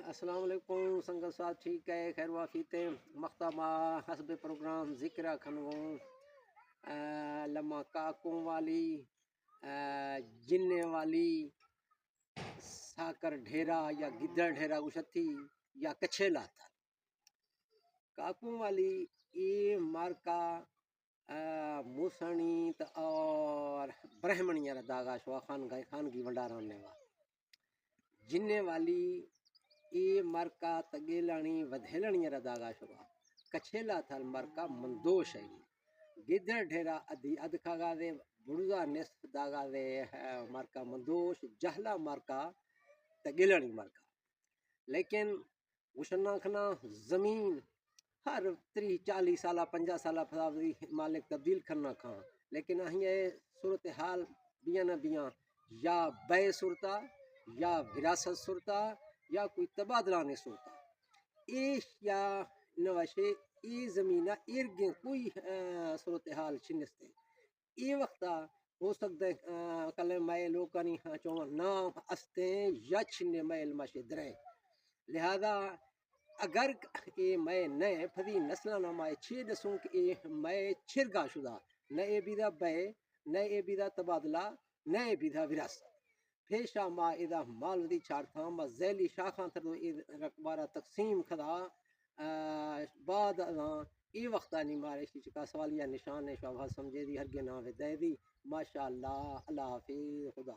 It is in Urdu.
السلام علیکم سنگت صاحب ٹھیک ہے خیر وافیتے مختمہ حسب پروگرام ذکر کھنگوں لما کاکوں والی جننے والی ساکر ڈھیرا یا گدڑ ڈھیرا گشتی یا کچھیلا تھا کاکوں والی یہ مارکا موسانی اور برہمنی داغا شوا خانگی ونڈاران نے جننے والی ای مرکا تگیلانی ودھیلانی رداغا شوا کچھیلا تھا مرکا مندوش ہے گدھر ڈھیرا ادکھاگا دے بڑزا نصف داغا دے مرکا مندوش جہلا مرکا تگیلانی مرکا لیکن وشنا کھنا زمین ہر 30-40 سالہ 50 سالہ فضاوی مالک تبدیل کرنا کھاں لیکن اہیے صورتحال بیاں نہ بیاں یا بے صورتہ یا وراثت صورتہ یا کوئی تبادلہ نہیں سوتا ایش یا نوشے ای زمینہ ارگیں کوئی صورتحال چھنستے ای وقتا ہو سکتا ہے کلے مائے لوکانی چون نام استیں یا چھنے مائل ماشے دریں لہذا اگر یہ مائے نئے پھدی نسلہ نمائے چھے دسوں کہ یہ مائے چھرگا شدہ نئے بیدہ بے نئے بیدہ تبادلہ نئے بیدہ وراثت پیشا ما اذا مال دی چار تھا ما ذیلی شاخاں تر رقبارہ تقسیم کھدا بعد ای وقتا نہیں مارے چکا سوالیہ نشان ہے شوابہ سمجھے دی ہرگے نام دے دی ماشاءاللہ اللہ حافظ خدا